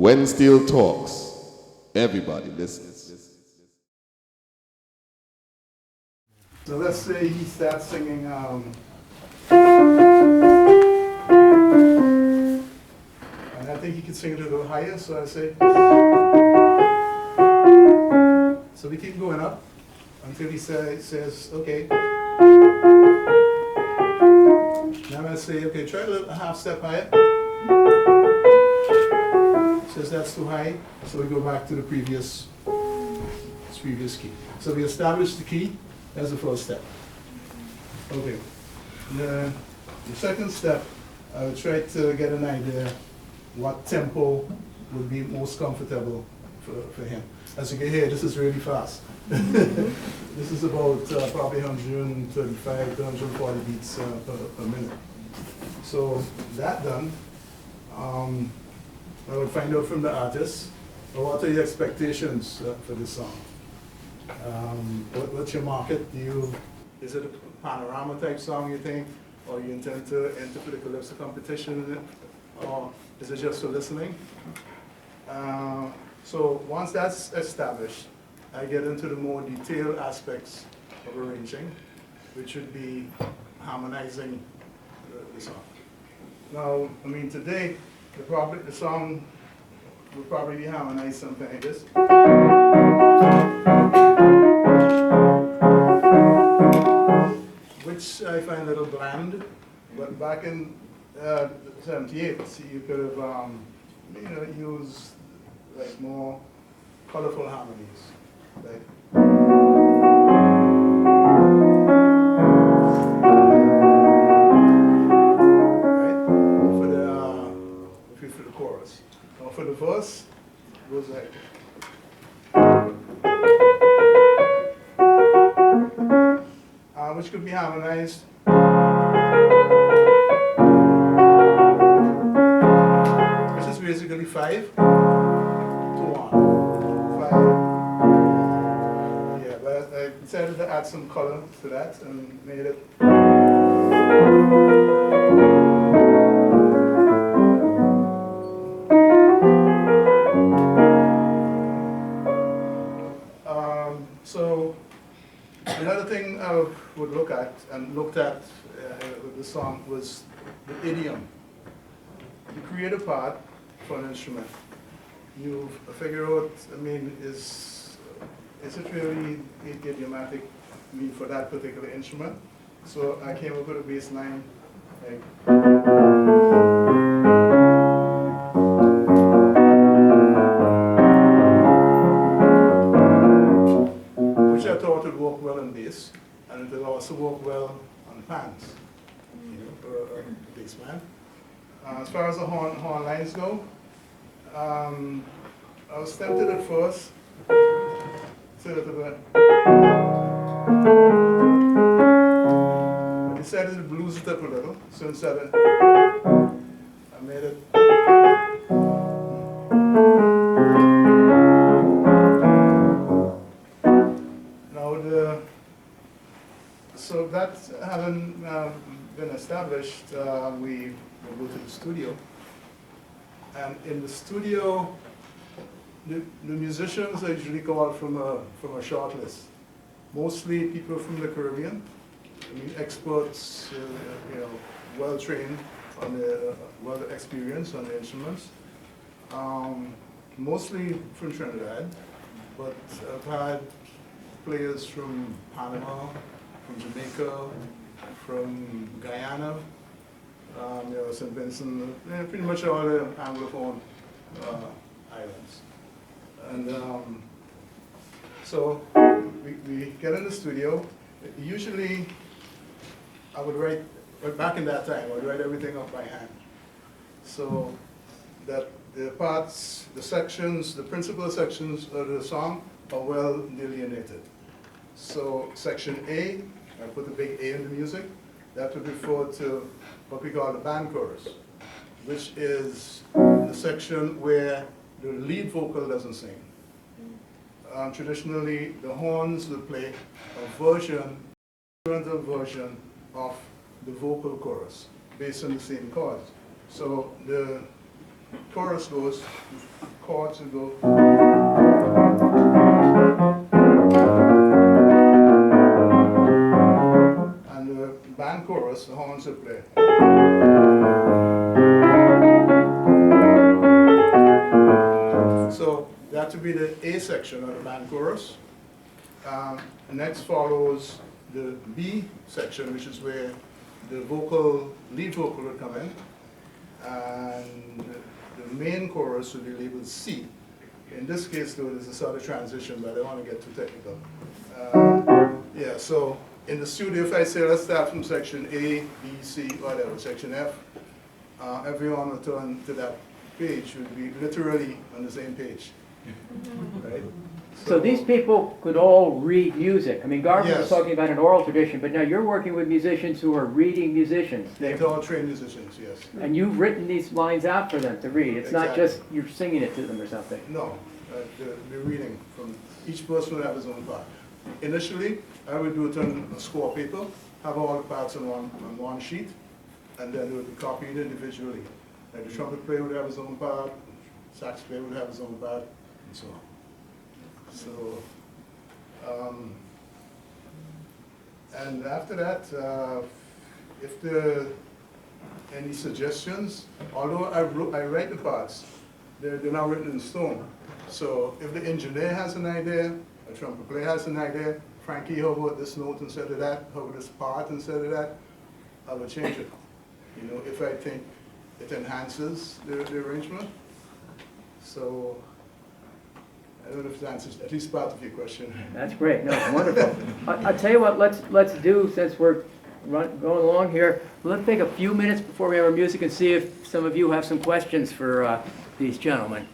When Steel talks, everybody listens. So let's say he starts singing, and I think he can sing it a little higher, so I say, so we keep going up until he says, okay. Now I'm going to say, okay, try a half step higher. Says that's too high, so we go back to the previous key. So we establish the key, that's the first step. Okay. The second step, I would try to get an idea what tempo would be most comfortable for him. As you can hear, this is really fast. This is about probably 135 to 140 beats per minute. So that done, I would find out from the artist, what are your expectations for this song? What's your market? Is it a panorama type song, you think? Or you intend to enter for the calypso competition in it? Or is it just for listening? So once that's established, I get into the more detailed aspects of arranging, which would be harmonizing the song. Now, I mean, today, the song would probably be harmonized something like this. Which I find a little bland, but back in 78, you could have used like more colorful harmonies. Like, for the chorus. Now for the verse, it goes like, which could be harmonized. This is basically 5 to 1. 5. Yeah, but I decided to add some color to that and made it. So another thing I would look at and looked at with the song was the idiom. You create a part for an instrument. You figure out, I mean, is it really idiomatic for that particular instrument? So I came up with a bass line like. Which I thought would work well on bass, and it would also work well on pans, for a bass man. As far as the horn lines go, I was tempted at first to I decided to blues it up a little, so instead of, I made it. So that having been established, we will go to the studio. And in the studio, the musicians are usually called from a short list. Mostly people from the Caribbean. I mean, experts, well trained on well experienced on the instruments. Mostly from Trinidad, but I've had players from Panama, from Jamaica, from Guyana, St. Vincent, pretty much all the Anglophone islands. And so we get in the studio. Usually, I would write, back in that time, I would write everything up by hand. So that the parts, the sections, the principal sections of the song are well delineated. So section A, I put a big A in the music, that would refer to what we call the band chorus, which is the section where the lead vocal doesn't sing. Traditionally, the horns will play a version of the vocal chorus based on the same chords. So the chorus goes chords will go. And the band chorus, the horns will play. So that would be the A section of the band chorus. Next follows the B section, which is where the lead vocal would come in. And the main chorus would be labeled C. In this case, though, there's a sort of transition, but I don't want to get too technical. Yeah, so in the studio, if I say let's start from section A, B, C, whatever, section F, everyone will turn to that page would be literally on the same page, right? So these people could all read music. I mean, Garvin was Yes. talking about an oral tradition, but now you're working with musicians who are reading musicians. They're all trained musicians, yes. And you've written these lines out for them to read. It's not Exactly. just you're singing it to them or something. No, they're reading from, each person would have his own part. Initially, I would do it on a score paper, have all the parts on one sheet, and then it would be copied individually. Like the trumpet player would have his own part, sax player would have his own part, and so on. So, and after that, if there are any suggestions, although I write the parts, they're not written in stone. So if the engineer has an idea, a trumpet player has an idea, Frankie, how about this note instead of that? How about this part instead of that? I will change it. You know, if I think it enhances the arrangement. So I don't know if that answers at least part of your question. That's great. No, it's wonderful. I'll tell you what, let's do, since we're going along here, let's take a few minutes before we have our music and see if some of you have some questions for these gentlemen.